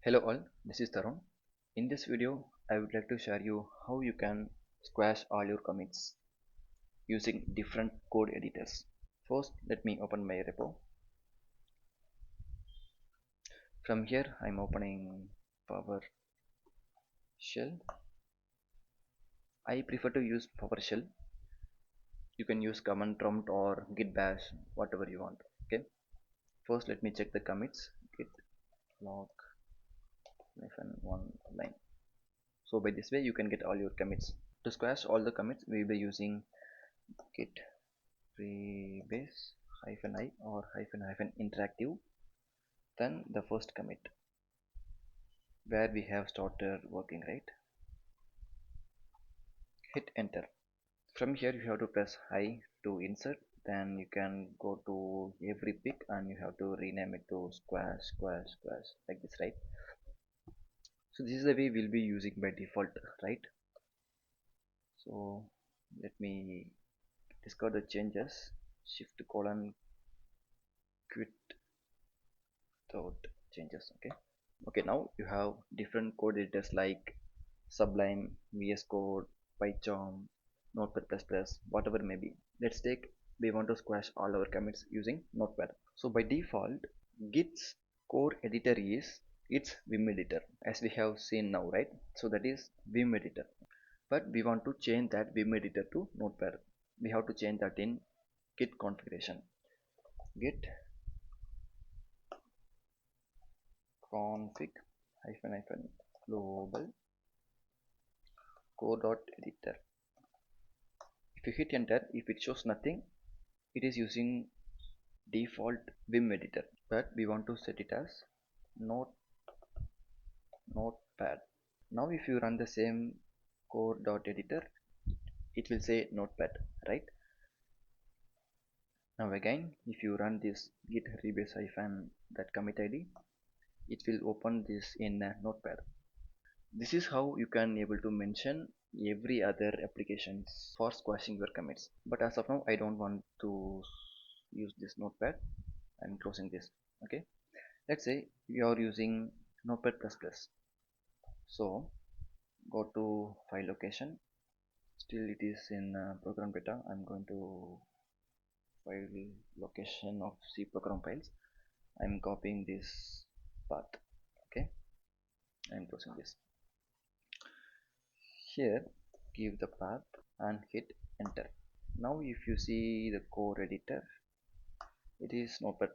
Hello all, this is Tarun. In this video, I would like to share you how you can squash all your commits using different code editors. First, let me open my repo. From here, I'm opening PowerShell. I prefer to use PowerShell. You can use command prompt or git bash, whatever you want. Okay. First, let me check the commits. Git log -1 line. So by this way, you can get all your commits. To squash all the commits, we will be using git rebase -i or hyphen interactive, then the first commit where we have started working, right? Hit enter. From here you have to press I to insert, then you can go to every pick and you have to rename it to squash like this, right? So this is the way we'll be using by default, right? So let me discard the changes, shift colon quit without changes. Okay, now you have different code editors like Sublime, VS Code, PyCharm, Notepad++, whatever may be. Let's take, we want to squash all our commits using Notepad. So by default, Git's core editor is its Vim editor, as we have seen now, right? So that is Vim editor. But we want to change that Vim editor to Notepad. We have to change that in Git configuration. Git config -global core.editor. If you hit enter, if it shows nothing, it is using default Vim editor, but we want to set it as notepad. Now if you run the same core.editor, it will say notepad, right? Now again, if you run this git rebase that commit id, it will open this in notepad. This is how you can able to mention every other applications for squashing your commits. But as of now, I don't want to use this notepad. I'm closing this. Okay, let's say you are using notepad++. So go to file location. Still it is in program beta. I'm going to file location of C program files. I'm copying this path. Okay, I'm closing this. Here give the path and hit enter. Now if you see the core editor, it is notepad++,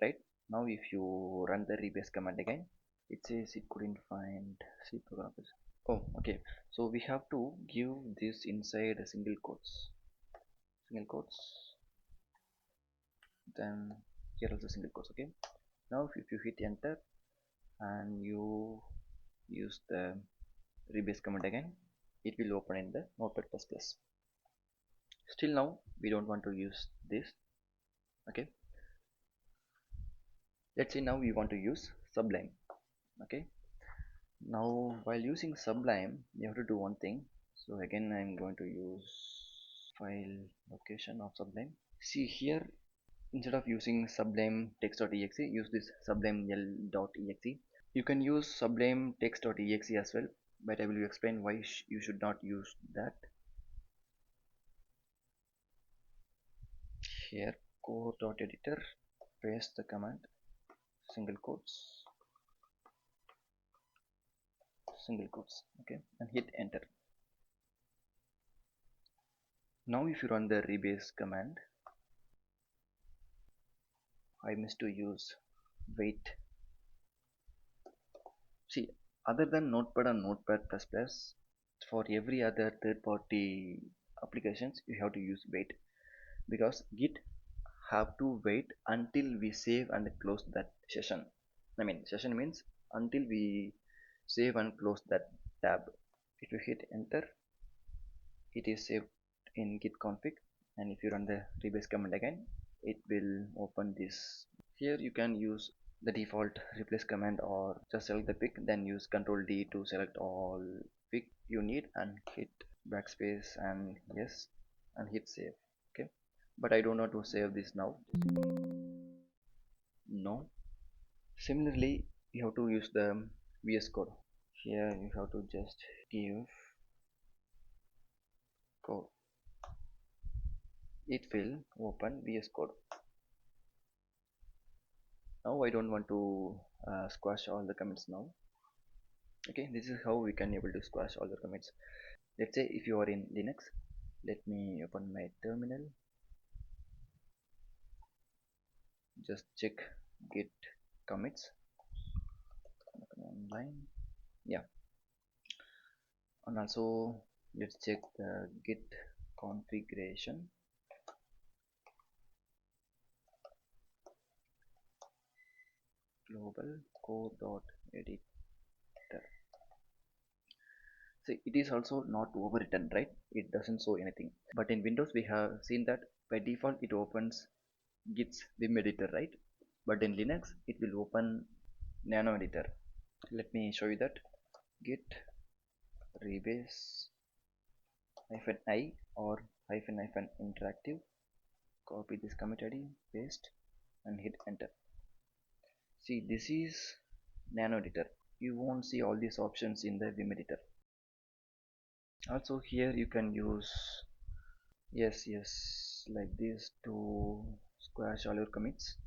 right? Now if you run the rebase command again, it says it couldn't find C program files. Oh, okay, so we have to give this inside a single quotes, then here also single quotes. Okay, now if you hit enter and you use the rebase command again, it will open in the notepad++. Still now we don't want to use this. Okay, let's say now we want to use Sublime. Okay, now while using Sublime you have to do one thing. So again I'm going to use file location of Sublime. See here, instead of using sublime text.exe, use this sublime l.exe. You can use sublime text.exe as well, but I will explain why you should not use that. Here core.editor, paste the command, single quotes, okay, and hit enter. Now if you run the rebase command, I missed to use wait. See, other than Notepad and Notepad++, for every other third-party applications you have to use wait, because Git have to wait until we save and close that session. I mean, session means until we save and close that tab. If you hit enter, it is saved in git config, and if you run the rebase command again, it will open this. Here you can use the default replace command or just select the pick, then use Ctrl D to select all pick you need and hit backspace and yes, and hit save. Okay, but I don't want to save this now. No. Similarly, you have to use the VS Code. Here you have to just give code. It will open VS Code. Now I don't want to squash all the commits now. Okay, this is how we can able to squash all the commits. Let's say if you are in Linux, let me open my terminal. Just check git commits online. Yeah, and also let's check the git configuration. Global code.editor. See, it is also not overwritten, right? It doesn't show anything. But in Windows, we have seen that by default it opens Git's Vim editor, right? But in Linux, it will open Nano editor. Let me show you that. Git rebase hyphen I or hyphen interactive. Copy this commit ID, paste, and hit enter. See, this is Nano editor. You won't see all these options in the Vim editor. Also here you can use yes like this to squash all your commits,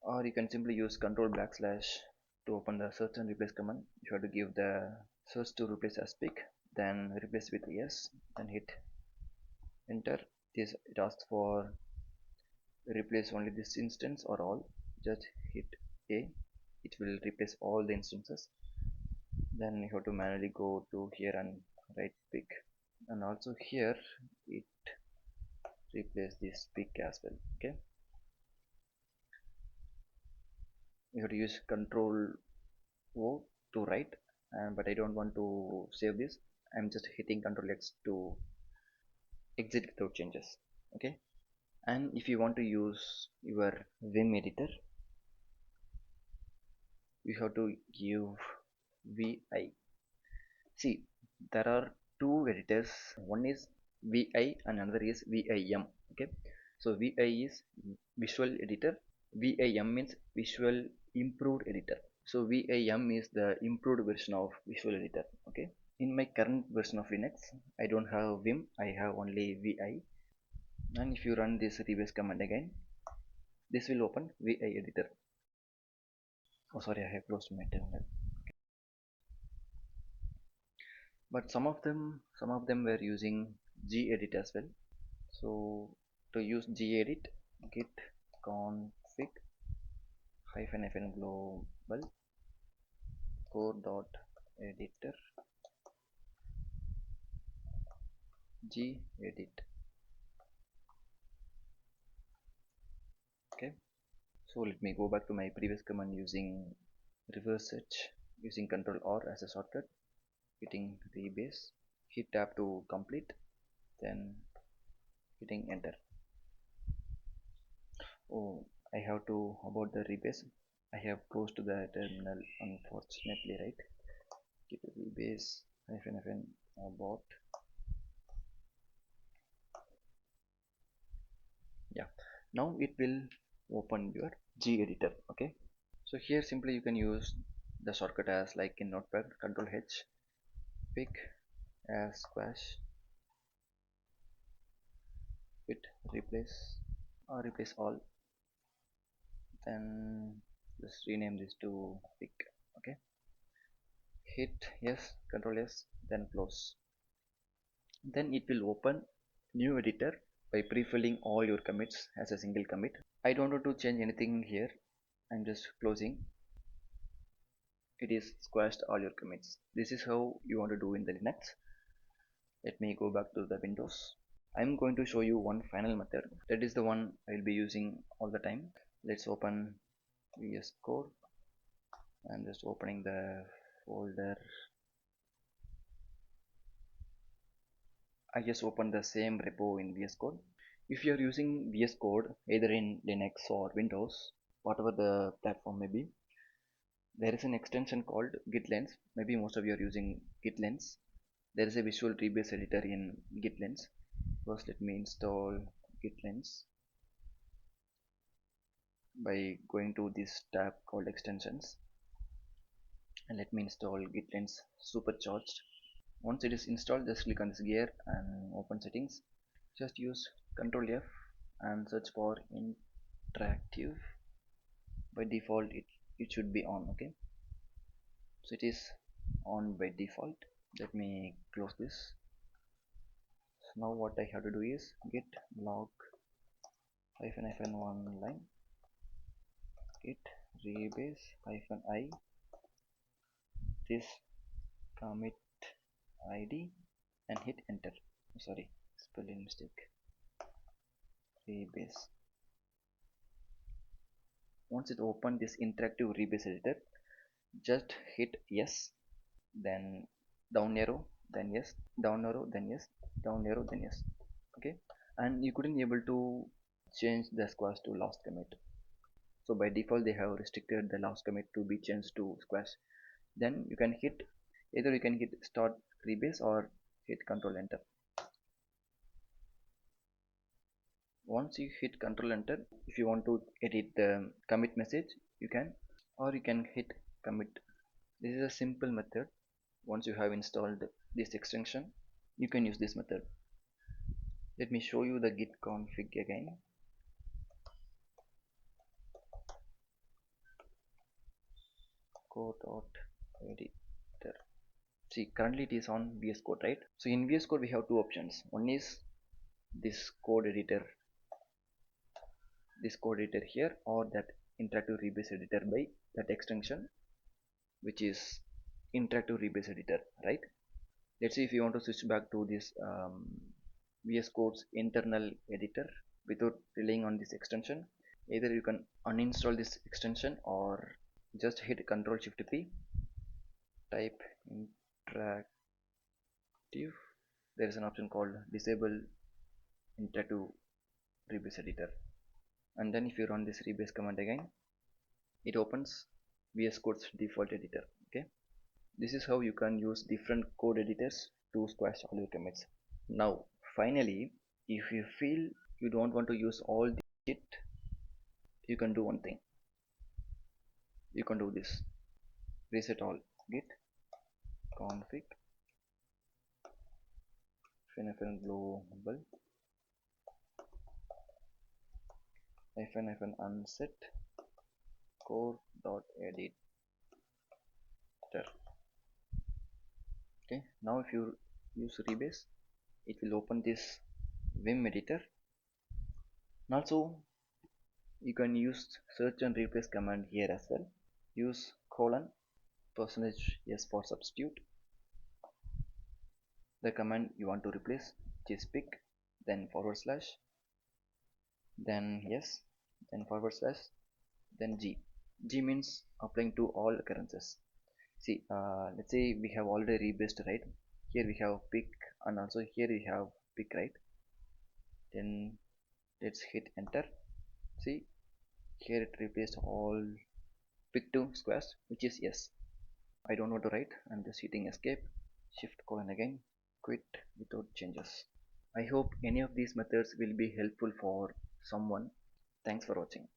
or you can simply use control backslash to open the search and replace command. You have to give the search to replace as pick, then replace with yes, then hit enter. This it asks for replace only this instance or all. Just hit A, it will replace all the instances. Then you have to manually go to here and right pick, and also here it replace this pick as well. Okay, you have to use control O to write, but I don't want to save this. I'm just hitting control X to exit without changes. Okay, and if you want to use your Vim editor, you have to give VI. See, there are two editors. One is VI and another is VIM. Okay, so VI is visual editor. VIM means visual improved editor. So VIM is the improved version of visual editor. Okay, in my current version of Linux, I don't have Vim, I have only VI. And if you run this rebase command again, this will open VI editor. Oh sorry, I have closed my terminal. But some of them were using gedit as well. So to use gedit, git config hyphen global core.editor gedit. Okay, so let me go back to my previous command using reverse search, using control R as a shortcut, hitting rebase, hit tab to complete, then hitting enter. Oh, I have to about the rebase. I have closed the terminal unfortunately, right? Git rebase hyphen about. Yeah, now it will open your G editor. Okay, so here simply you can use the shortcut as like in Notepad, control H, pick as squash, hit replace or replace all, then just rename this to pick. Okay, hit yes, control S, then close. Then it will open new editor by pre-filling all your commits as a single commit. I don't want to change anything here. I'm just closing. It is squashed all your commits. This is how you want to do in the Linux. Let me go back to the Windows. I'm going to show you one final method. That is the one I'll be using all the time. Let's open VS Code. I'm just opening the folder. I just opened the same repo in VS Code. If you are using VS Code either in Linux or Windows, whatever the platform may be, there is an extension called GitLens. Maybe most of you are using GitLens. There is a visual rebase editor in GitLens. First let me install GitLens by going to this tab called extensions. and let me install GitLens supercharged. Once it is installed, just click on this gear and open settings. Just use Ctrl F and search for interactive. By default it should be on. Okay, so it is on by default. Let me close this. So now what I have to do is git log -one line git rebase -I this commit id and hit enter. Sorry, spelling mistake. Rebase. Once it opens this interactive rebase editor, just hit yes, then down arrow, then yes, down arrow, then yes, down arrow, then yes. Okay, and you couldn't be able to change the squash to last commit. So by default they have restricted the last commit to be changed to squash. Then you can hit either you can hit start rebase or hit control enter. Once you hit control enter, if you want to edit the commit message you can, or you can hit commit. This is a simple method. Once you have installed this extension you can use this method. Let me show you the git config again. Code.editor. See, currently it is on VS Code, right? So in VS Code we have two options. One is this code editor here, or that interactive rebase editor by that extension, which is interactive rebase editor, right? Let's see if you want to switch back to this VS Code's internal editor without relying on this extension. Either you can uninstall this extension or just hit Ctrl Shift P, type interactive. There is an option called disable interactive rebase editor, and then if you run this rebase command again, it opens VS Code's default editor. Okay, this is how you can use different code editors to squash all your commits. Now finally, if you feel you don't want to use all the shit, you can do one thing. You can do this: reset all, git config global unset core.editor. Okay, now if you use rebase, it will open this vim editor, and also you can use search and replace command here as well. Use colon %s for substitute the command you want to replace, which is pick, then /, then yes, then /, then g means applying to all occurrences. See, let's say we have already rebased, right? Here we have pick and also here we have pick, right? Then let's hit enter. See, here it replaced all pick to squash, which is yes. I don't want to write, I'm just hitting escape, shift colon again, quit without changes. I hope any of these methods will be helpful for someone. Thanks for watching.